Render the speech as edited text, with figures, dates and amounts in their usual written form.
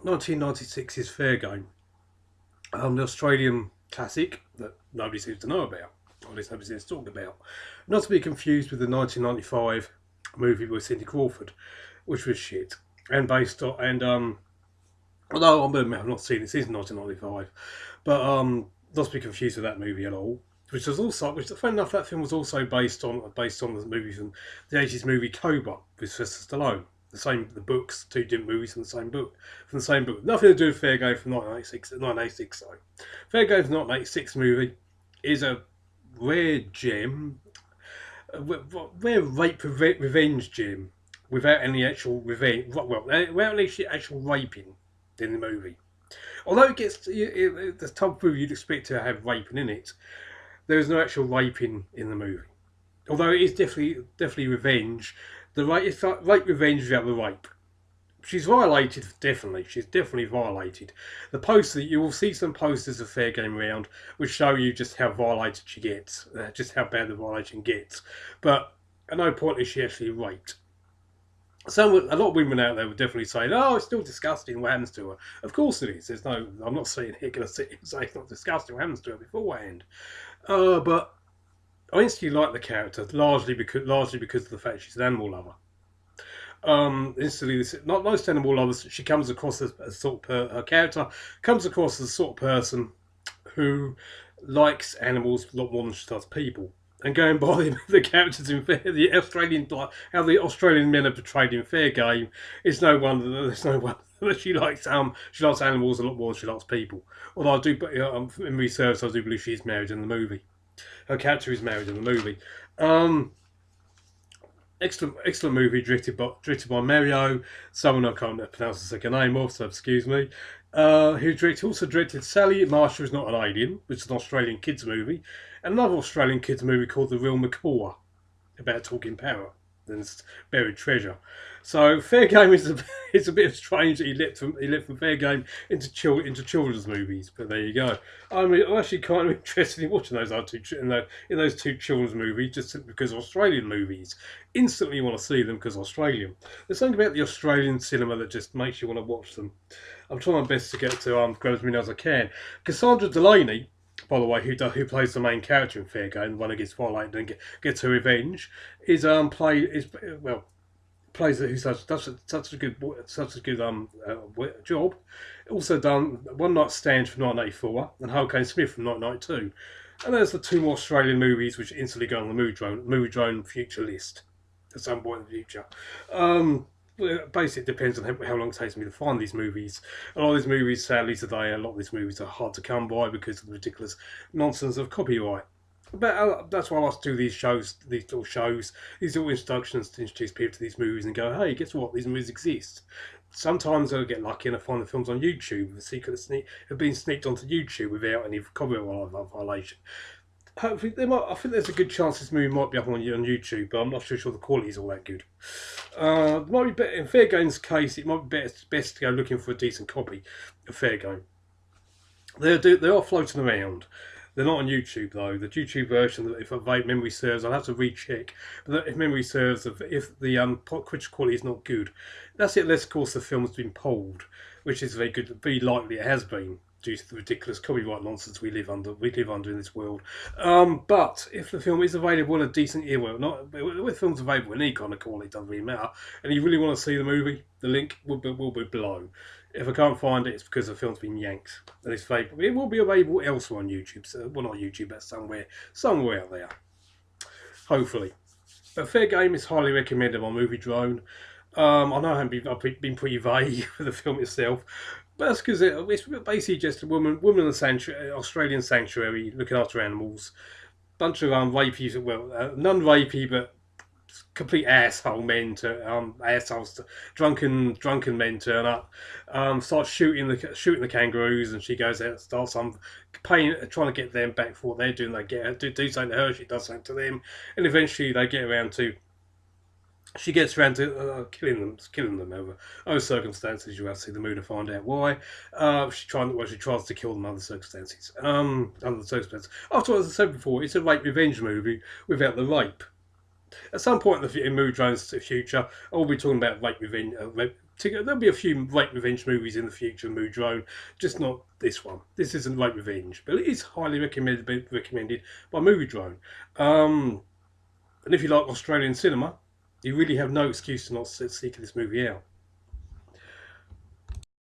1996's Fair Game, the Australian classic that nobody seems to know about, or at least nobody seems to talk about. Not to be confused with the 1995 movie with Cindy Crawford, which was shit, and based on although I've not seen it since 1995, but not to be confused with that movie at all. Which funny enough, that film was also based on the movie from the 80s movie Cobra with Sylvester Stallone. The books, two different movies from the same book. Nothing to do with Fair Game from 1986. Sorry, Fair Game from 1986 movie is a rare gem, a rare revenge gem without any actual revenge. Well, without any actual raping in the movie. Although the type of movie you'd expect to have raping in it, there is no actual raping in the movie. Although it is definitely revenge. The rape it's like rape revenge without the rape. She's violated, definitely. She's definitely violated. The poster, you will see some posters of Fair Game around which show you just how violated she gets, just how bad the violation gets. But at no point is she actually raped. A lot of women out there would definitely say, "Oh, it's still disgusting what happens to her." Of course it is. I'm not sitting here going to sit here and say it's not disgusting what happens to her beforehand. But I instantly like the character largely because of the fact she's an animal lover. Instantly, not most animal lovers. She comes across as her character comes across as the sort of person who likes animals a lot more than she does people. And going by the characters in the Australian, how the Australian men are portrayed in Fair Game, it's no wonder that there's no wonder that she likes animals a lot more than she likes people. Although I do, in research, I do believe she's married in the movie. Her character is married in the movie. Um, excellent movie directed by Mario, someone I can't pronounce the second name of, so excuse me. Also directed Sally Marshall is Not an Alien, which is an Australian kids movie, and another Australian kids movie called The Real McCaw, about talking parrot and buried treasure. So Fair Game it's a bit strange that he leapt from Fair Game into children's movies, but there you go. I'm actually kind of interested in watching those other in those two children's movies just simply because of Australian movies. Instantly you want to see them because Australian. There's something about the Australian cinema that just makes you want to watch them. I'm trying my best to get to grab as many as I can. Cassandra Delaney, by the way, who plays the main character in Fair Game, the one who gets violated and gets her revenge, is plays who such a good job. Also done One Night Stand from 1984 and Hurricane Smith from 1992. And there's the two more Australian movies which instantly go on the Moviedrone future list at some point in the future. Basically, it depends on how long it takes me to find these movies. A lot of these movies, sadly, today, a lot of these movies are hard to come by because of the ridiculous nonsense of copyright. But that's why I like to do these little introductions to introduce people to these movies and go, hey, guess what? These movies exist. Sometimes I get lucky and I find the films on YouTube. The secret have been sneaked onto YouTube without any copyright violation. Hopefully, I think there's a good chance this movie might be up on YouTube, but I'm not sure the quality is all that good. Might be better in Fair Game's case. It might be best to go looking for a decent copy of Fair Game. They are floating around. They're not on YouTube though. The YouTube version, if memory serves, I'll have to recheck. But if memory serves, if the picture quality is not good, that's it. Unless of course the film's been pulled, which is very good. Very likely it has been due to the ridiculous copyright nonsense we live under in this world. But if the film is available in a decent if film's available in any kind of quality, it doesn't really matter. And you really want to see the movie, the link will be below. If I can't find it, it's because the film's been yanked. And it will be available elsewhere on YouTube. So, well, not YouTube, but somewhere out there. Hopefully. But Fair Game is highly recommended on Moviedrone. I know I've been pretty vague with the film itself, but that's because it's basically just a woman in a Australian sanctuary looking after animals. Bunch of rapey, non-rapey, but complete asshole men drunken men turn up, start shooting the kangaroos, and she goes out, starts trying to get them back for what they're doing. They do something to her, she does something to them, and eventually she gets around to killing them over circumstances. You have to see the movie to find out why. She tries to kill them under circumstances. After, as I said before, it's a rape revenge movie without the rape. At some point in Moviedrone's future, I will be talking about rape revenge, There'll be a few rape revenge movies in the future, Moviedrone, just not this one. This isn't rape revenge, but it is highly recommended by Moviedrone. And if you like Australian cinema, you really have no excuse to not seek this movie out.